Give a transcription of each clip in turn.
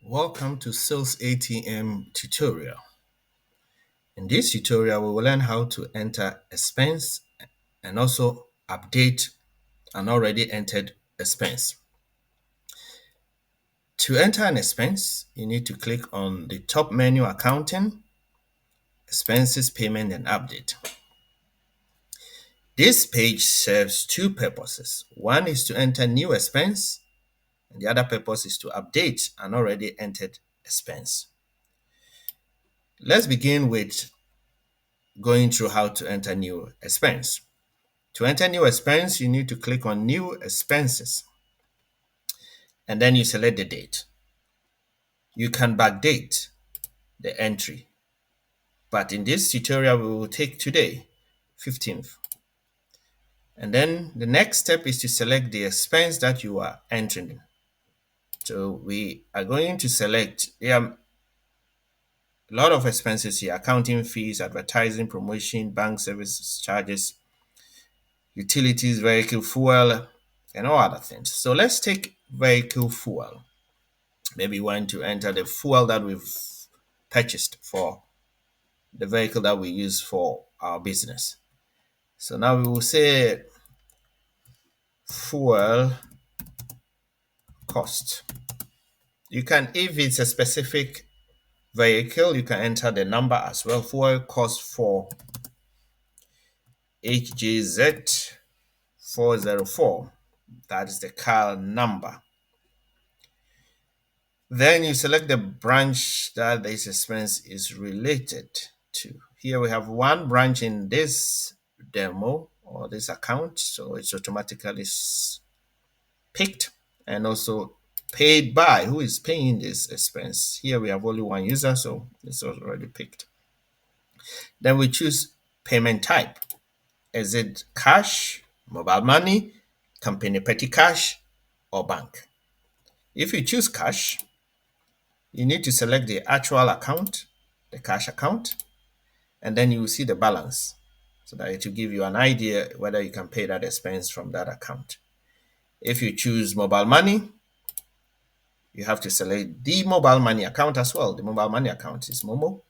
Welcome to SalesATM tutorial. In this tutorial, we will learn how to enter expense and also update an already entered expense. To enter an expense, you need to click on the top menu Accounting, Expenses, Payment and Update. This page serves two purposes. One is to enter new expense, and the other purpose is to update an already entered expense. Let's begin with going through how to enter new expense. To enter new expense, you need to click on New Expenses and then you select the date. You can backdate the entry, but in this tutorial, we will take today, 15th. And then the next step is to select the expense that you are entering. So we are going to select, there are a lot of expenses here: accounting fees, advertising, promotion, bank services charges, utilities, vehicle fuel, and all other things. So let's take vehicle fuel. Maybe we want to enter the fuel that we've purchased for the vehicle that we use for our business. So now we will say fuel cost. You can, if it's a specific vehicle, you can enter the number as well. Fuel cost for HJZ 404. That is the car number. Then you select the branch that this expense is related to. Here we have one branch in this demo or this account, so it's automatically picked, and also paid by, who is paying this expense. Here we have only one user, so it's already picked. Then we choose payment type. Is it cash, mobile money, company petty cash, or bank? If you choose cash, you need to select the actual account, the cash account, and then you will see the balance so that it will give you an idea whether you can pay that expense from that account. If you choose mobile money, you have to select the mobile money account as well. The mobile money account is Momo.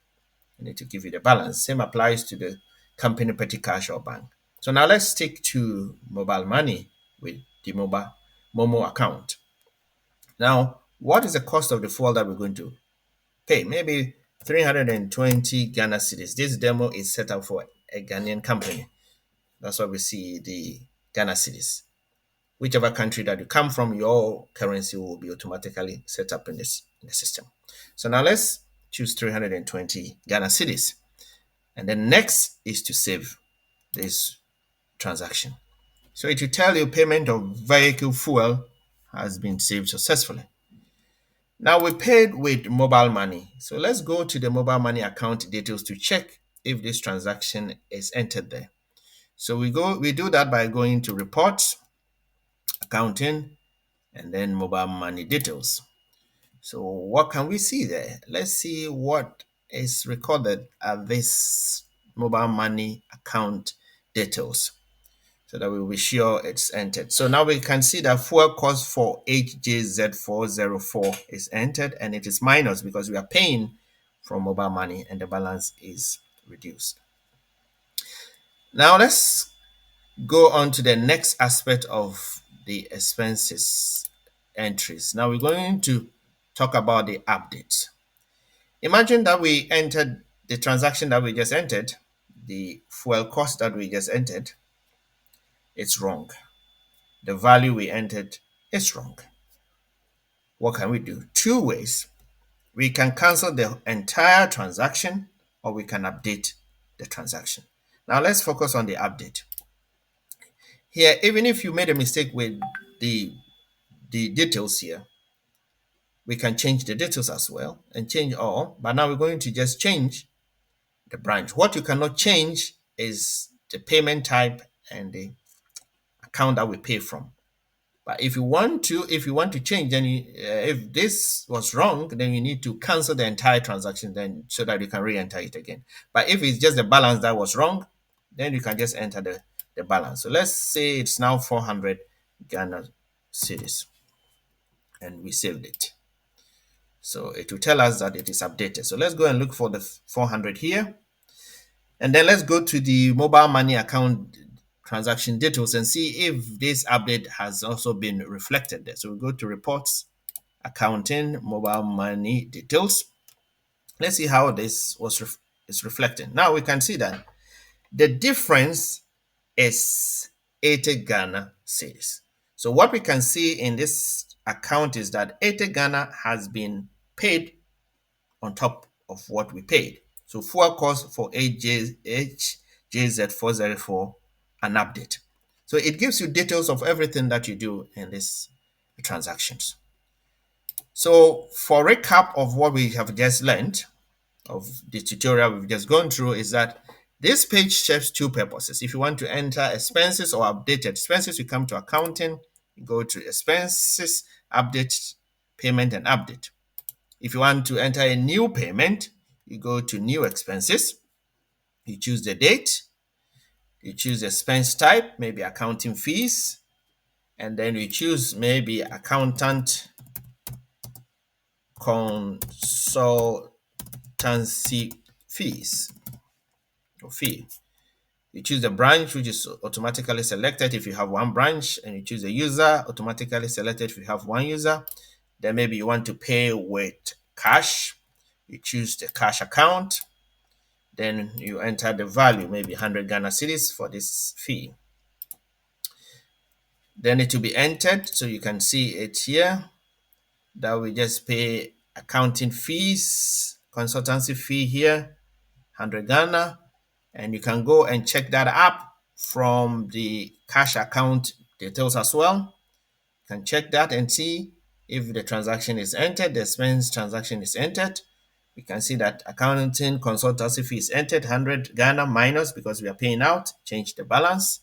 You need to give you the balance. Same applies to the company petty cash or bank. So now let's stick to mobile money with the Momo account. Now, what is the cost of the fuel that we're going to pay? Maybe 320 Ghana cedis. This demo is set up for a Ghanaian company. That's why we see the Ghana cedis. Whichever country that you come from, your currency will be automatically set up in the system. So now let's choose 320 Ghana cedis. And then next is to save this transaction. So it will tell you payment of vehicle fuel has been saved successfully. Now we paid with mobile money. So let's go to the mobile money account details to check if this transaction is entered there. So we do that by going to reports, accounting, and then mobile money details. So what can we see there? Let's see what is recorded at this mobile money account details so that we'll be sure it's entered. So now we can see that fuel cost for HJZ404 is entered, and it is minus because we are paying from mobile money and the balance is reduced. Now let's go on to the next aspect of the expenses entries. Now we're going to talk about the updates. Imagine that we entered the transaction that we just entered, the fuel cost that we just entered. It's wrong. The value we entered is wrong. What can we do? Two ways. We can cancel the entire transaction or we can update the transaction. Now let's focus on the update. Here, even if you made a mistake with the details here, we can change the details as well and change all. But now we're going to just change the branch. What you cannot change is the payment type and the account that we pay from. But if you want to change, then if this was wrong, then you need to cancel the entire transaction then so that you can re-enter it again. But if it's just the balance that was wrong, then you can just enter the balance. So let's say it's now 400 Ghana cedis, and we saved it. So it will tell us that it is updated. So let's go and look for the 400 here. And then let's go to the mobile money account transaction details and see if this update has also been reflected there. So we go to reports, accounting, mobile money details. Let's see how this is reflecting. Now we can see that the difference is 80 Ghana cedis. So what we can see in this account is that 80 Ghana has been paid on top of what we paid. So fuel cost for HJZ404 an update. So it gives you details of everything that you do in these transactions. So for recap of what we have just learned of the tutorial we've just gone through is that this page serves two purposes. If you want to enter expenses or update expenses, you come to accounting, you go to expenses, update, payment, and update. If you want to enter a new payment, you go to new expenses, you choose the date, you choose expense type, maybe accounting fees, and then you choose maybe accountant consultancy fees or fee. You choose the branch, which is automatically selected if you have one branch, and you choose the user, automatically selected if you have one user. Then maybe you want to pay with cash. You choose the cash account. Then you enter the value, maybe 100 Ghana cedis for this fee. Then it will be entered, so you can see it here that we just pay accounting fees, consultancy fee here, 100 Ghana, and you can go and check that up from the cash account details as well. You can check that and see if the transaction is entered, the expense transaction is entered. We can see that accounting consultancy fee is entered, 100 Ghana minus because we are paying out, change the balance.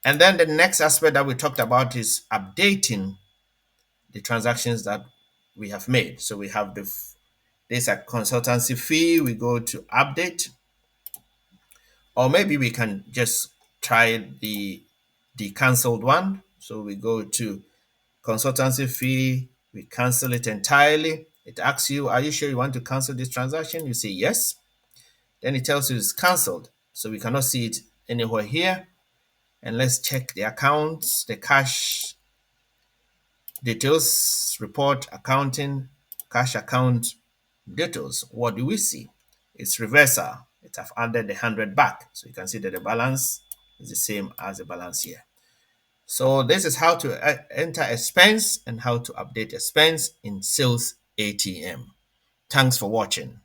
And then the next aspect that we talked about is updating the transactions that we have made. So we have this a consultancy fee, we go to update, or maybe we can just try the cancelled one. So we go to consultancy fee, we cancel it entirely. It asks you, are you sure you want to cancel this transaction? You say yes. Then it tells you it's cancelled. So we cannot see it anywhere here. And let's check the accounts, the cash details, report, accounting, cash account details. What do we see? It's reversal. It have added the 100 back. So you can see that the balance is the same as the balance here. So this is how to enter expense and how to update expense in Sales ATM. Thanks for watching.